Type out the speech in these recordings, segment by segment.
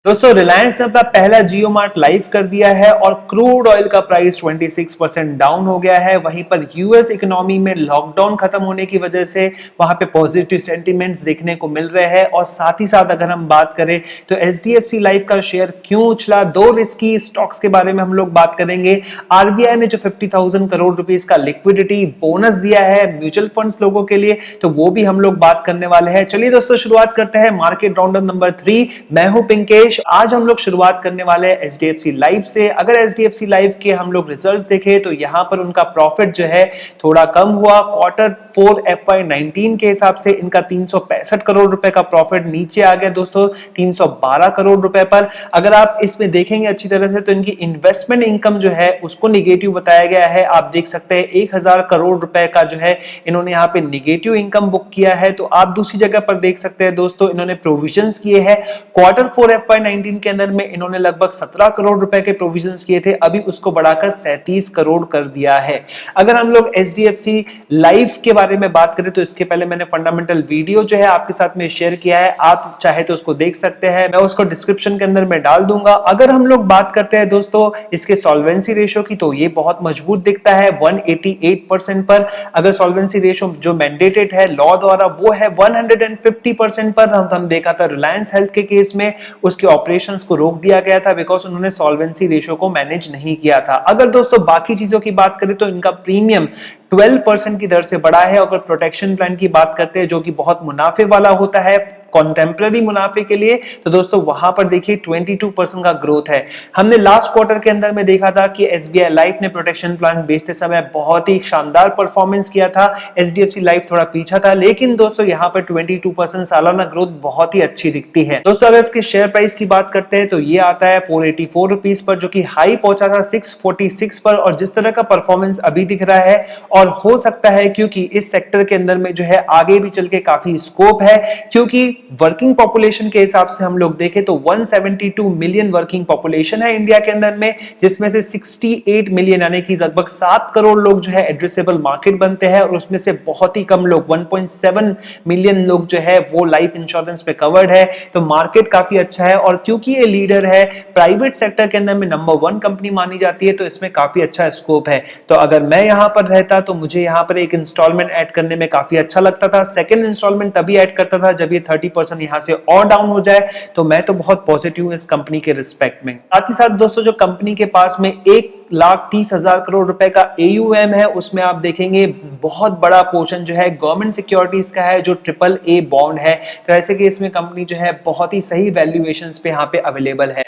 दोस्तों रिलायंस ने अपना पहला जियो मार्ट लाइव कर दिया है और क्रूड ऑयल का प्राइस 26% डाउन हो गया है। वहीं पर यूएस इकोनॉमी में लॉकडाउन खत्म होने की वजह से वहां पे पॉजिटिव सेंटीमेंट्स देखने को मिल रहे हैं। और साथ ही साथ अगर हम बात करें तो एचडीएफसी लाइफ का शेयर क्यों उछला, दो रिस्की स्टॉक्स के बारे में हम लोग बात करेंगे। आरबीआई ने जो 50,000 करोड़ रुपीस का लिक्विडिटी बोनस दिया है म्यूचुअल फंड्स लोगों के लिए, तो वो भी हम लोग बात करने वाले हैं। चलिए दोस्तों शुरुआत करते हैं मार्केट राउंडअप नंबर 3। मैं हूं पिंकेश। आज हम लोग शुरुआत करने वाले हैं एचडीएफसी लाइफ से। अगर एचडीएफसी लाइफ के हम लोग रिजल्ट्स देखें तो यहां पर उनका प्रॉफिट जो है थोड़ा कम हुआ। Q4 FY19 के हिसाब से इनका 365 करोड़ रुपए का प्रॉफिट नीचे आ गया दोस्तों 312 करोड़ रुपए पर। अगर आप इसमें देखेंगे अच्छी तरह से तो इनकी इन्वेस्टमेंट इनकम जो है उसको निगेटिव बताया गया है। आप देख सकते हैं 1000 करोड़ रुपए का जो है इन्होंने यहाँ पे निगेटिव इनकम बुक किया है। तो आप दूसरी जगह पर देख सकते हैं दोस्तों इन्होंने प्रोविजंस किए हैं। Q4 FY19 के अंदर में इन्होंने लगभग 17 करोड़ रुपए के प्रोविजंस किए थे, अभी उसको बढ़ाकर 37 करोड़ कर दिया है। अगर हम लोग एचडीएफसी लाइफ के बारे में बात करें तो इसके पहले मैंने फंडामेंटल वीडियो जो है आपके साथ में शेयर किया है, आप चाहे तो उसको देख सकते हैं, मैं उसको डिस्क्रिप्शन के अंदर में डाल दूंगा। अगर हम लोग बात करते हैं दोस्तों इसके सॉल्वेंसी रेशियो की तो ये बहुत मजबूत दिखता है 188% पर। अगर सॉल्वेंसी रेशियो जो मैंडेटेड है लॉ द्वारा वो है 150% पर। हम देखा था रिलायंस हेल्थ के केस में उसके ऑपरेशंस को रोक दिया गया था बिकॉज उन्होंने सॉल्वेंसी रेशियो को मैनेज नहीं किया था। अगर दोस्तों बाकी चीजों की बात करें तो इनका प्रीमियम 12% की दर से बढ़ा है। अगर प्रोटेक्शन प्लान की बात करते हैं जो कि बहुत मुनाफे वाला होता है कॉन्टेम्पररी मुनाफे के लिए, तो दोस्तों वहां पर देखिए 22% का ग्रोथ है। हमने लास्ट क्वार्टर के अंदर में देखा था कि एसबीआई लाइफ ने प्रोटेक्शन प्लान बेचते समय बहुत ही शानदार परफॉर्मेंस किया था, एचडीएफसी लाइफ थोड़ा पीछा था, लेकिन दोस्तों यहां पर 22% सालाना ग्रोथ बहुत ही अच्छी दिखती है। दोस्तों अगर इसके शेयर प्राइस की बात करते हैं तो ये आता है 484 रुपीस पर, जो कि हाई पहुंचा था 646 पर। और जिस तरह का परफॉर्मेंस अभी दिख रहा है और हो सकता है क्योंकि इस सेक्टर के अंदर में जो है आगे भी चल के काफी स्कोप है, क्योंकि वर्किंग पॉपुलेशन के हिसाब से हम लोग देखें तो 172 मिलियन वर्किंग पॉपुलेशन है इंडिया के अंदर में, जिसमें से 68 मिलियन यानी कि लगभग 7 करोड़ लोग जो है एड्रेसेबल मार्केट बनते हैं और उसमें से बहुत ही कम लोग 1.7 मिलियन लोग जो है वो लाइफ इंश्योरेंस पे कवर्ड है। तो मार्केट काफी अच्छा है और क्योंकि ये लीडर है प्राइवेट सेक्टर के अंदर में नंबर 1 कंपनी मानी जाती है, तो इसमें काफी अच्छा स्कोप है। तो अगर मैं यहां पर रहता तो मुझे यहां पर एक इंस्टॉलमेंट ऐड करने में काफी अच्छा लगता था। सेकंड इंस्टॉलमेंट तभी ऐड करता था जब ये 30% यहां से और डाउन हो जाए। तो मैं तो बहुत पॉजिटिव हूं इस कंपनी के रिस्पेक्ट में। साथ ही साथ दोस्तों जो कंपनी के पास में 1,30,000 करोड़ रुपए का AUM है, उसमें आप देखेंगे बहुत बड़ा पोर्शन जो है गवर्नमेंट सिक्योरिटीज का है जो AAA बॉन्ड है। तो ऐसे केस में कंपनी जो है बहुत ही सही वैल्यूएशंस पे यहाँ पे अवेलेबल है।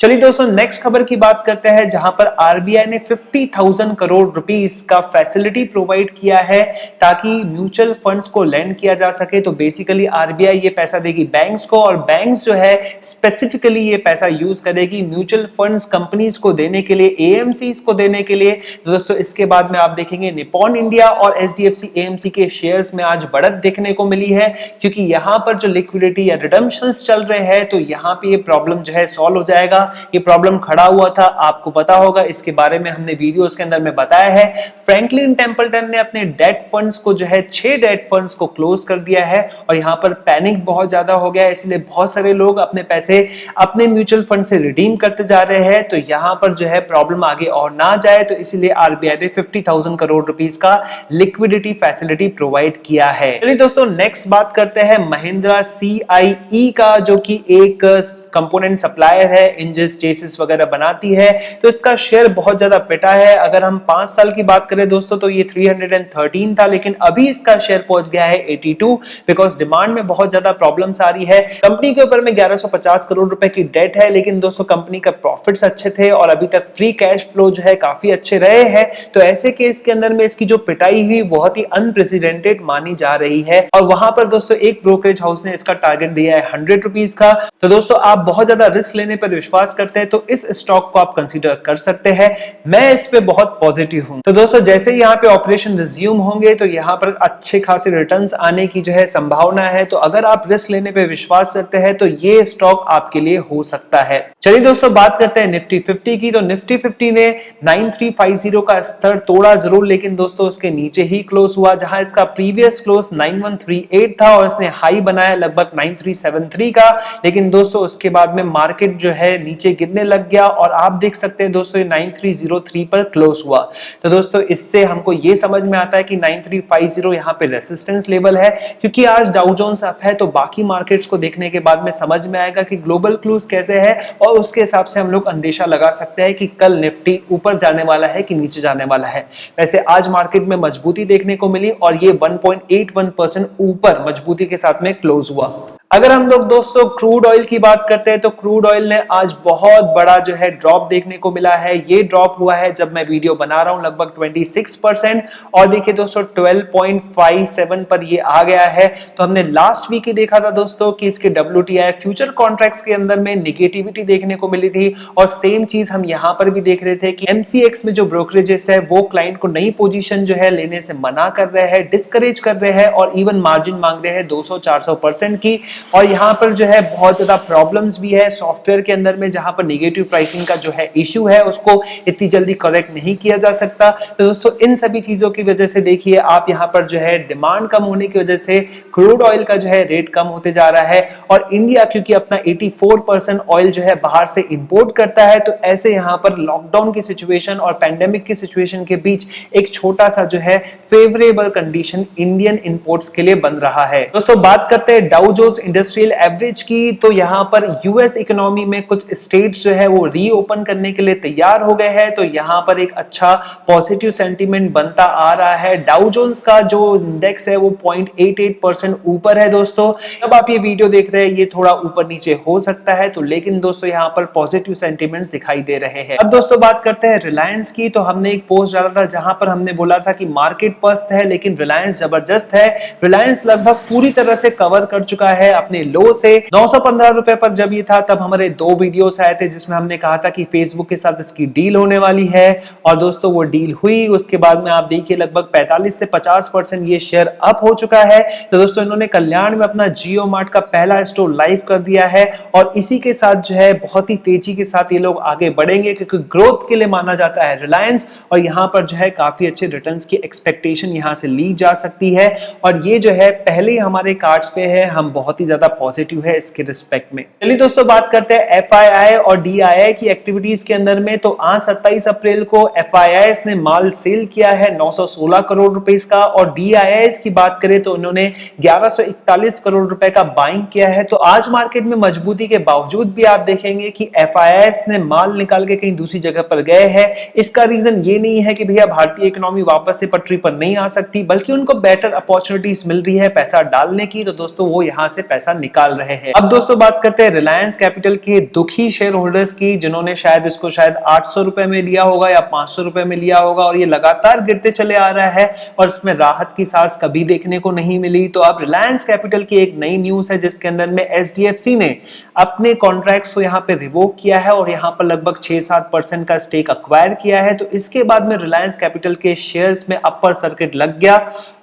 चलिए दोस्तों नेक्स्ट खबर की बात करते हैं, जहां पर आरबीआई ने 50,000 करोड़ रुपीस का फैसिलिटी प्रोवाइड किया है ताकि म्यूचुअल फंड्स को लेंड किया जा सके। तो बेसिकली आरबीआई ये पैसा देगी बैंक्स को और बैंक्स जो है स्पेसिफिकली ये पैसा यूज करेगी म्यूचुअल फंड्स कंपनीज को देने के लिए, एएमसीज को देने के लिए। तो दोस्तों इसके बाद में आप देखेंगे निपॉन इंडिया और एचडीएफसी एएमसी के शेयर्स में आज बढ़त देखने को मिली है, क्योंकि यहां पर जो लिक्विडिटी या रिडम्पशंस चल रहे हैं तो यहां पे ये प्रॉब्लम जो है सॉल्व हो जाएगा। ये प्रॉब्लम खड़ा हुआ था, आपको पता होगा, इसके बारे में हमने वीडियोस के अंदर में बताया है। फ्रैंकलिन टेम्पल्टन ने अपने डेट फंड्स को जो है 6 डेट फंड्स को क्लोज कर दिया है और यहां पर पैनिक बहुत ज्यादा हो गया है, इसलिए बहुत सारे लोग अपने पैसे अपने म्यूचुअल फंड से रिडीम करते जा रहे हैं। तो यहां पर जो है प्रॉब्लम आगे और ना जाए तो इसलिए आरबीआई ने 50,000 करोड़ रुपीस का लिक्विडिटी फैसिलिटी प्रोवाइड किया है। चलिए दोस्तों नेक्स्ट बात करते हैं महिंद्रा CIE का, जो कि एक कंपोनेंट सप्लायर है, इंजन चेसिस वगैरह बनाती है। तो इसका शेयर बहुत ज्यादा पिटा है। अगर हम 5 साल की बात करें दोस्तों तो ये 313 था, लेकिन अभी इसका शेयर पहुंच गया है 82 बिकॉज डिमांड में बहुत ज्यादा प्रॉब्लम्स आ रही है। कंपनी के ऊपर में 1150 करोड़ रुपए की डेट है, लेकिन दोस्तों कंपनी का प्रॉफिट्स अच्छे थे और अभी तक फ्री कैश फ्लो जो है काफी अच्छे रहे हैं। तो ऐसे केस के अंदर में इसकी जो पिटाई हुई बहुत ही अनप्रेसिडेंटेड मानी जा रही है। और वहां पर दोस्तों एक ब्रोकरेज हाउस ने इसका टारगेट दिया है 100 रुपीज का। तो दोस्तों आप बहुत ज्यादा रिस्क लेने पर विश्वास करते हैं तो इस स्टॉक को आप कंसीडर कर सकते हैं। मैं इस पे बहुत पॉजिटिव हूं। तो दोस्तों जैसे यहाँ पे ऑपरेशन रिज्यूम होंगे तो यहाँ पर अच्छे खासे रिटर्न्स आने की जो है संभावना है। तो अगर आप रिस्क लेने पे विश्वास करते हैं तो ये स्टॉक आपके लिए हो सकता है। चलिए दोस्तों बात करते हैं निफ्टी 50 की। तो निफ्टी 50 ने 9350 का स्तर तोड़ा जरूर, लेकिन दोस्तों उसके नीचे ही क्लोज हुआ, जहां इसका प्रीवियस क्लोज 9138 था और इसने हाई बनाया लगभग 9373 का। लेकिन दोस्तों उसके बाद में मार्केट जो है नीचे गिरने लग गया और आप देख सकते हैं दोस्तों 9303 पर क्लोज हुआ। तो दोस्तों इससे हमको ये समझ में आता है कि 9350 यहाँ पे रेसिस्टेंस लेवल है, क्योंकि आज डाउ जोन्स अप है तो बाकी मार्केट्स को देखने के बाद में समझ में आएगा कि ग्लोबल क्लूज कैसे है और उसके हिसाब से हम लोग अंदेशा लगा सकते हैं कि कल निफ्टी ऊपर जाने वाला है कि नीचे जाने वाला है। वैसे आज मार्केट में मजबूती देखने को मिली और ये 1.81% ऊपर मजबूती के साथ में क्लोज हुआ। अगर हम लोग दोस्तों क्रूड ऑयल की बात करते हैं तो क्रूड ऑयल ने आज बहुत बड़ा जो है ड्रॉप देखने को मिला है। ये ड्रॉप हुआ है जब मैं वीडियो बना रहा हूं लगभग 26% और देखिए दोस्तों 12.57 पर ये आ गया है। तो हमने लास्ट वीक ही देखा था दोस्तों कि इसके WTI फ्यूचर कॉन्ट्रैक्ट्स के अंदर में निगेटिविटी देखने को मिली थी और सेम चीज हम यहां पर भी देख रहे थे कि MCX में जो ब्रोकरेजेस है वो क्लाइंट को नई पोजीशन जो है लेने से मना कर रहे हैं, डिस्करेज कर रहे हैं और इवन मार्जिन मांग रहे हैं 200-400% की। और यहाँ पर जो है बहुत ज्यादा प्रॉब्लम्स भी है सॉफ्टवेयर के अंदर में, जहां पर नेगेटिव प्राइसिंग का जो है इशू है उसको इतनी जल्दी करेक्ट नहीं किया जा सकता। तो दोस्तों इन सभी चीजों की वजह से देखिए आप यहाँ पर जो है डिमांड कम होने की वजह से क्रूड ऑयल का जो है रेट कम होते जा रहा है और इंडिया क्योंकि अपना 84% ऑयल जो है बाहर से इंपोर्ट करता है, तो ऐसे यहाँ पर लॉकडाउन की सिचुएशन और पैंडेमिक की सिचुएशन के बीच एक छोटा सा जो है फेवरेबल कंडीशन इंडियन इंपोर्ट्स के लिए बन रहा है। दोस्तों बात करते हैं डाउ जोन्स इंडस्ट्रियल एवरेज की, तो यहाँ पर यूएस इकोनॉमी में कुछ स्टेट्स जो है वो रीओपन करने के लिए तैयार हो गए हैं, तो यहाँ पर एक अच्छा पॉजिटिव सेंटीमेंट बनता आ रहा है। डाउ जोन्स का जो इंडेक्स है वो 0.88% ऊपर है दोस्तों। जब आप ये वीडियो देख रहे हैं ये थोड़ा ऊपर नीचे हो सकता है, तो लेकिन दोस्तों यहाँ पर पॉजिटिव सेंटीमेंट्स दिखाई दे रहे हैं। अब दोस्तों बात करते हैं रिलायंस की, तो हमने एक पोस्ट डाला था जहां पर हमने बोला था कि मार्केट पस्त है लेकिन रिलायंस जबरदस्त है। रिलायंस लगभग पूरी तरह से कवर कर चुका है अपने लो से। 915 रुपए पर जब ये था तब हमारे 2 वीडियोस आए थे जिसमें हमने कहा था कि फेसबुक के साथ इसकी डील होने वाली है और दोस्तों वो डील हुई। उसके बाद में आप देखिए लगभग 45 से 50% ये शेयर अप हो चुका है। तो दोस्तों इन्होंने कल्याण में अपना जियो मार्ट का पहला स्टोर लाइव कर दिया है और इसी के साथ जो है बहुत ही तेजी के साथ ये लोग आगे बढ़ेंगे, क्योंकि ग्रोथ के लिए माना जाता है रिलायंस और यहाँ पर जो है काफी अच्छे रिटर्न्स की एक्सपेक्टेशन यहाँ से ली जा सकती है और ये जो है पहले ही हमारे कार्ड्स पे है, हम बहुत ही ज्यादा पॉजिटिव है इसके रिस्पेक्ट में। चलिए दोस्तों बात करते हैं FII और DII की एक्टिविटीज के अंदर में। तो आज 27 अप्रैल को FIIs ने माल सेल किया है 916 करोड़ रुपए का और DIIs की बात करें तो उन्होंने 1141 करोड़ रुपए का बाइंग किया है। तो आज मार्केट में मजबूती के बावजूद भी आप देखेंगे कि FIIs ने माल निकाल के कहीं दूसरी जगह पर गए हैं। इसका रीजन ये नहीं है कि भैया भारतीय इकोनॉमी वापस से पटरी पर नहीं आ सकती, बल्कि उनको बेटर अपॉर्चुनिटीज मिल रही है पैसा डालने की, तो दोस्तों वो यहां से पैसा निकाल रहे हैं। अब दोस्तों बात करते हैं रिलायंस कैपिटल के दुखी शेयर होल्डर्स की, जिन्होंने शायद इसको शायद 800 रुपए में लिया होगा या 500 रुपए में लिया होगा और ये लगातार गिरते चले आ रहा है और इसमें राहत की सांस कभी देखने को नहीं मिली। तो अब रिलायंस कैपिटल की एक नई न्यूज है जिसके अंदर में SDFC ने अपने कॉन्ट्रैक्ट्स को यहाँ पे रिवोक किया है और यहाँ पर लगभग 6-7% का स्टेक अक्वायर किया है। तो इसके बाद में रिलायंस कैपिटल के शेयर्स में अपर सर्किट लग गया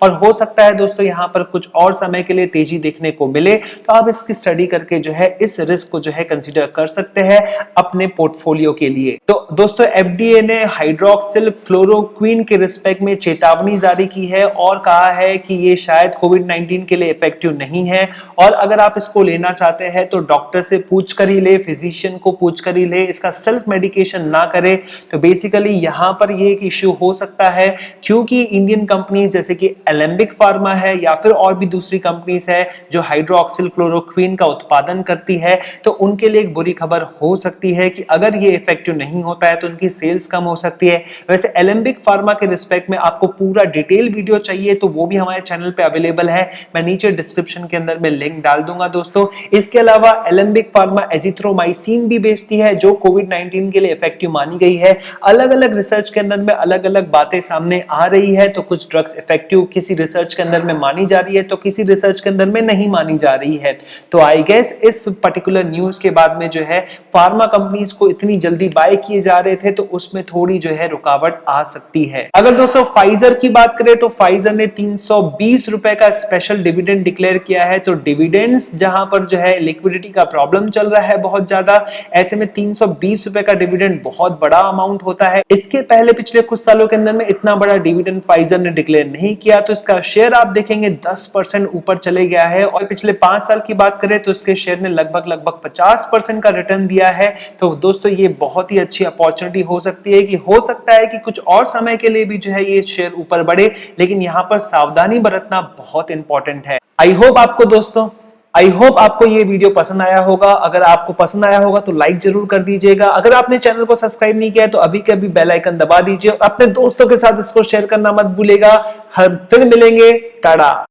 और हो सकता है दोस्तों यहाँ पर कुछ और समय के लिए तेजी देखने को मिले। तो आप इसकी स्टडी करके जो है इस रिस्क को जो है कंसीडर कर सकते हैं अपने पोर्टफोलियो के लिए। तो दोस्तों FDA ने हाइड्रोक्सिल क्लोरोक्विन के रिस्पेक्ट में चेतावनी जारी की है और कहा है कि ये शायद कोविड-19 के लिए इफेक्टिव नहीं है और अगर आप इसको लेना चाहते हैं तो डॉक्टर से पूछ कर ही ले, फिजिशियन को पूछ कर ही ले, इसका सेल्फ मेडिकेशन ना करे। तो बेसिकली यहाँ पर ये एक इश्यू हो सकता है क्योंकि इंडियन कंपनीज जैसे कि एलेंबिक फार्मा है या फिर और भी दूसरी कंपनीज है जो हाइड्रोक्सिल क्लोरोक्विन का उत्पादन करती है, तो उनके लिए एक बुरी खबर हो सकती है कि अगर ये इफेक्टिव नहीं होता है तो उनकी सेल्स कम हो सकती है। वैसे एलेंबिक फार्मा के रिस्पेक्ट में आपको पूरा डिटेल वीडियो चाहिए तो वो भी हमारे चैनल पे अवेलेबल है, मैं नीचे डिस्क्रिप्शन के अंदर में लिंक डाल दूंगा दोस्तों। इसके अलावा एलेंबिक फार्मा एजिथ्रोमाइसिन भी बेचती है जो कोविड-19 के लिए इफेक्टिव मानी गई है। अलग अलग रिसर्च के अंदर में अलग अलग बातें सामने आ रही है, तो कुछ ड्रग्स इफेक्टिव किसी रिसर्च के अंदर में मानी जा रही है तो किसी रिसर्च के अंदर में नहीं मानी जा रही है। तो आई गेस इस पर्टिकुलर न्यूज के बाद में जो है फार्मा कंपनीज को इतनी जल्दी बाय किए जा रहे थे तो उसमें थोड़ी जो है रुकावट आ सकती है। अगर दोस्तों फाइजर की बात करें तो फाइजर ने 320 रुपए का स्पेशल डिविडेंड डिक्लेयर किया है। तो डिविडेंड्स जहां पर जो है लिक्विडिटी का प्रॉब्लम चल रहा है बहुत ज्यादा, ऐसे में 320 रुपए का डिविडेंड बहुत बड़ा अमाउंट होता है। इसके पहले पिछले कुछ सालों के अंदर में इतना बड़ा डिविडेंड फाइजर ने डिक्लेयर नहीं किया, तो इसका शेयर आप देखेंगे 10% ऊपर चले गया है और पिछले 5 साल की बात करें तो इसके शेयर ने लगभग 50% का रिटर्न दिया है। तो दोस्तों ये बहुत ही अच्छी अपॉर्चुनिटी हो सकती है कि हो सकता है कि कुछ और समय के लिए भी जो है ये शेयर ऊपर बढ़े, लेकिन यहां पर सावधानी बरतना बहुत इंपॉर्टेंट है। आई होप आपको ये वीडियो पसंद आया होगा। अगर आपको पसंद आया होगा तो लाइक जरूर कर दीजिएगा। अगर आपने चैनल को सब्सक्राइब नहीं किया है तो अभी के अभी बेल आइकन दबा दीजिए और अपने दोस्तों के साथ इसको शेयर करना मत भूलिएगा। हम फिर मिलेंगे। टाटा।